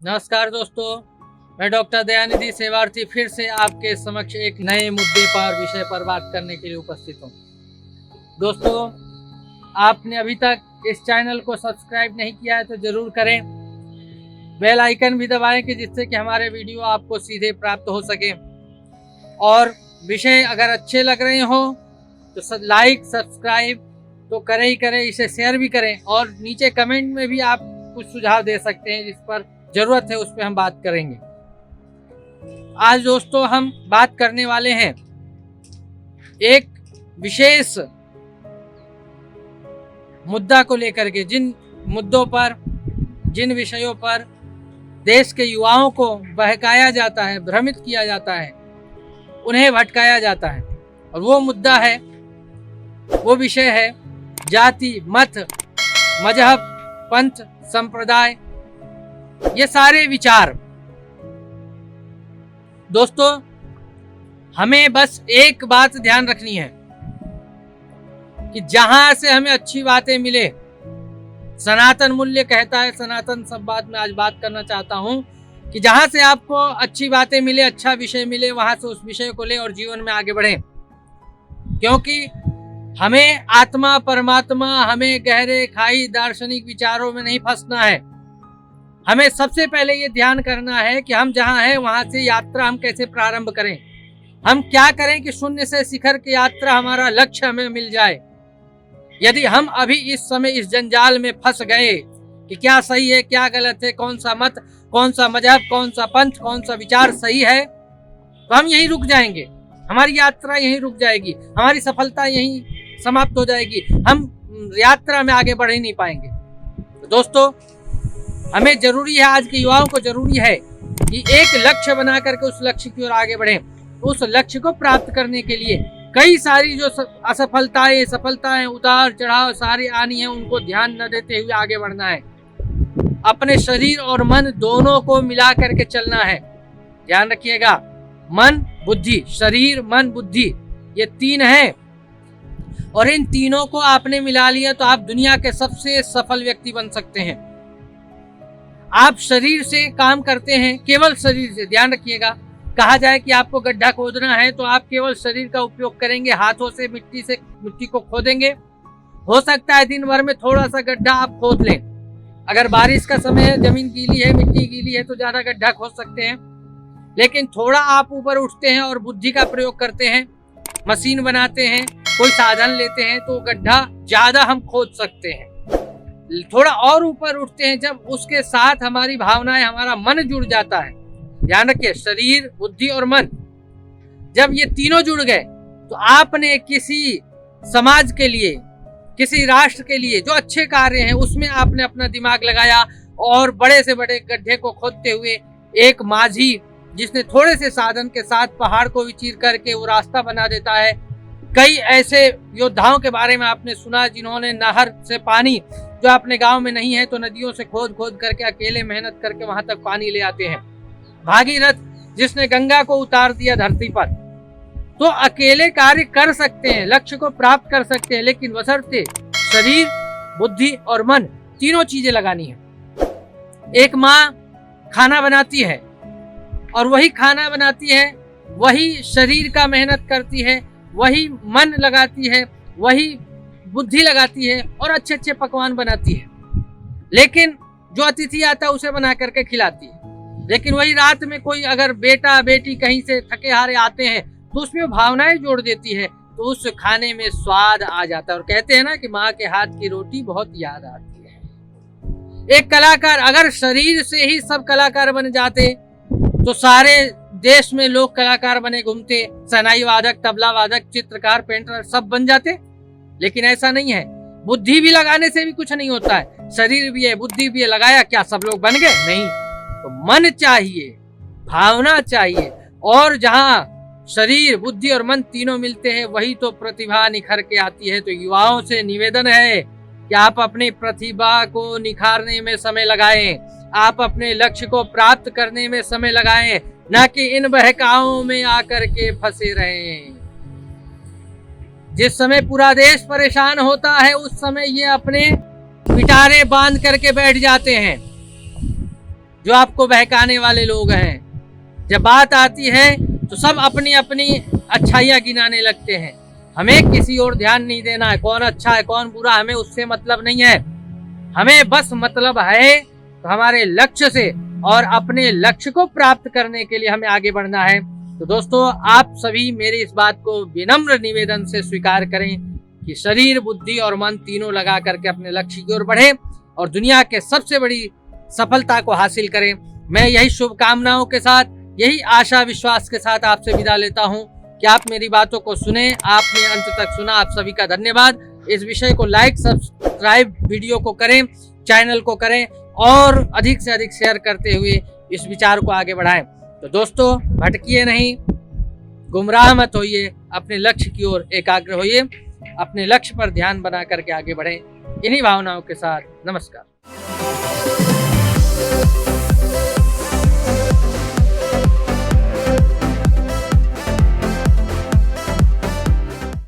नमस्कार दोस्तों, मैं डॉक्टर दयानिधि सेवार्थी फिर से आपके समक्ष एक नए मुद्दे पर विषय पर बात करने के लिए उपस्थित हूँ। दोस्तों, आपने अभी तक इस चैनल को सब्सक्राइब नहीं किया है तो ज़रूर करें। बेल आइकन भी दबाएं कि जिससे कि हमारे वीडियो आपको सीधे प्राप्त हो सके। और विषय अगर अच्छे लग रहे हो तो लाइक सब्सक्राइब तो करें ही करें, इसे शेयर भी करें और नीचे कमेंट में भी आप कुछ सुझाव दे सकते हैं जिस पर जरूरत है उस पर हम बात करेंगे। आज दोस्तों हम बात करने वाले हैं एक विशेष मुद्दा को लेकर के, जिन मुद्दों पर, जिन विषयों पर देश के युवाओं को बहकाया जाता है, भ्रमित किया जाता है, उन्हें भटकाया जाता है। और वो मुद्दा है, वो विषय है जाति, मत, मजहब, पंथ, संप्रदाय, ये सारे विचार। दोस्तों, हमें बस एक बात ध्यान रखनी है कि जहां से हमें अच्छी बातें मिले, सनातन मूल्य कहता है, सनातन शब्द में आज बात करना चाहता हूं कि जहां से आपको अच्छी बातें मिले, अच्छा विषय मिले, वहां से उस विषय को ले और जीवन में आगे बढ़ें। क्योंकि हमें आत्मा परमात्मा, हमें गहरे खाई दार्शनिक विचारों में नहीं फंसना है। हमें सबसे पहले ये ध्यान करना है कि हम जहां हैं वहां से यात्रा हम कैसे प्रारंभ करें, हम क्या करें कि शून्य से शिखर की यात्रा, हमारा लक्ष्य हमें मिल जाए। यदि हम अभी इस समय इस जंजाल में फंस गए कि क्या सही है क्या गलत है, कौन सा मत, कौन सा मजहब, कौन सा पंथ, कौन सा विचार सही है, तो हम यहीं रुक जाएंगे। हमारी यात्रा यहीं रुक जाएगी, हमारी सफलता यहीं समाप्त हो जाएगी, हम यात्रा में आगे बढ़ ही नहीं पाएंगे। तो दोस्तों, हमें जरूरी है, आज के युवाओं को जरूरी है कि एक लक्ष्य बना करके उस लक्ष्य की ओर आगे बढ़ें। उस लक्ष्य को प्राप्त करने के लिए कई सारी जो असफलताएं, सफलताएं, उतार चढ़ाव सारी आनी है, उनको ध्यान न देते हुए आगे बढ़ना है। अपने शरीर और मन दोनों को मिला करके चलना है। ध्यान रखिएगा, मन बुद्धि, शरीर मन बुद्धि, ये तीन है और इन तीनों को आपने मिला लिया तो आप दुनिया के सबसे सफल व्यक्ति बन सकते हैं। आप शरीर से काम करते हैं, केवल शरीर से। ध्यान रखिएगा, कहा जाए कि आपको गड्ढा खोदना है तो आप केवल शरीर का उपयोग करेंगे, हाथों से मिट्टी को खोदेंगे। हो सकता है दिन भर में थोड़ा सा गड्ढा आप खोद लें। अगर बारिश का समय है, जमीन गीली है, मिट्टी गीली है तो ज्यादा गड्ढा खोद सकते हैं। लेकिन थोड़ा आप ऊपर उठते हैं और बुद्धि का प्रयोग करते हैं, मशीन बनाते हैं, कोई साधन लेते हैं तो गड्ढा ज्यादा हम खोद सकते हैं। थोड़ा और ऊपर उठते हैं, जब उसके साथ हमारी भावनाएं, हमारा मन जुड़ जाता है। ध्यान रखिए, शरीर, बुद्धि और मन, जब ये तीनों जुड़ गए तो आपने किसी समाज के लिए, किसी राष्ट्र के लिए जो अच्छे कार्य हैं उसमें आपने अपना दिमाग लगाया और बड़े से बड़े गड्ढे को खोदते हुए एक माझी, जिसने थोड़े से साधन के साथ पहाड़ को भी चीर करके वो रास्ता बना देता है। कई ऐसे योद्धाओं के बारे में आपने सुना जिन्होंने नहर से पानी, जो अपने गांव में नहीं है तो नदियों से खोद खोद करके अकेले मेहनत करके वहां तक पानी ले आते हैं। भागीरथ, जिसने गंगा को उतार दिया धरती पर। तो अकेले कार्य कर सकते हैं, लक्ष्य को प्राप्त कर सकते हैं, लेकिन बशर्ते शरीर, बुद्धि और मन तीनों चीजें लगानी है। एक माँ खाना बनाती है और वही खाना बनाती है, वही शरीर का मेहनत करती है, वही मन लगाती है, वही बुद्धि लगाती है और अच्छे अच्छे पकवान बनाती है। लेकिन जो अतिथि आता है उसे बना करके खिलाती है। लेकिन वही रात में कोई अगर बेटा बेटी कहीं से थके हारे आते हैं तो उसमें भावनाएं जोड़ देती है, तो उस खाने में स्वाद आ जाता है। और कहते हैं ना कि माँ के हाथ की रोटी बहुत याद आती है। एक कलाकार, अगर शरीर से ही सब कलाकार बन जाते तो सारे देश में लोग कलाकार बने घूमते, शहनाई वादक, तबला वादक, चित्रकार, पेंटर सब बन जाते। लेकिन ऐसा नहीं है। बुद्धि भी लगाने से भी कुछ नहीं होता है, शरीर भी है, बुद्धि भी है, लगाया क्या सब लोग बन गए? नहीं। तो मन चाहिए, भावना चाहिए, और जहां शरीर, बुद्धि और मन तीनों मिलते हैं वही तो प्रतिभा निखर के आती है। तो युवाओं से निवेदन है कि आप अपनी प्रतिभा को निखारने में समय लगाएं, आप अपने लक्ष्य को प्राप्त करने में समय लगाएं, न कि इन बहकावों में आकर के फंसे रहें। जिस समय पूरा देश परेशान होता है उस समय ये अपने पिटारे बांध करके बैठ जाते हैं। जो आपको बहकाने वाले लोग हैं। जब बात आती है तो सब अपनी अपनी अच्छाइयाँ गिनाने लगते हैं। हमें किसी और ध्यान नहीं देना है, कौन अच्छा है कौन बुरा, हमें उससे मतलब नहीं है। हमें बस मतलब है तो हमारे लक्ष्य से, और अपने लक्ष्य को प्राप्त करने के लिए हमें आगे बढ़ना है। तो दोस्तों, आप सभी मेरी इस बात को विनम्र निवेदन से स्वीकार करें कि शरीर, बुद्धि और मन तीनों लगा करके अपने लक्ष्य की ओर बढ़े और दुनिया के सबसे बड़ी सफलता को हासिल करें। मैं यही शुभकामनाओं के साथ, यही आशा विश्वास के साथ आपसे विदा लेता हूं कि आप मेरी बातों को सुने, आपने अंत तक सुना। आप सभी का धन्यवाद। इस विषय को लाइक, सब्सक्राइब, वीडियो को करें, चैनल को करें और अधिक से अधिक शेयर करते हुए इस विचार को आगे बढ़ाएं। तो दोस्तों, भटकिए नहीं, गुमराह मत होइए, अपने लक्ष्य की ओर एकाग्र होइए, अपने लक्ष्य पर ध्यान बना करके आगे बढ़ें। इन्हीं भावनाओं के साथ नमस्कार।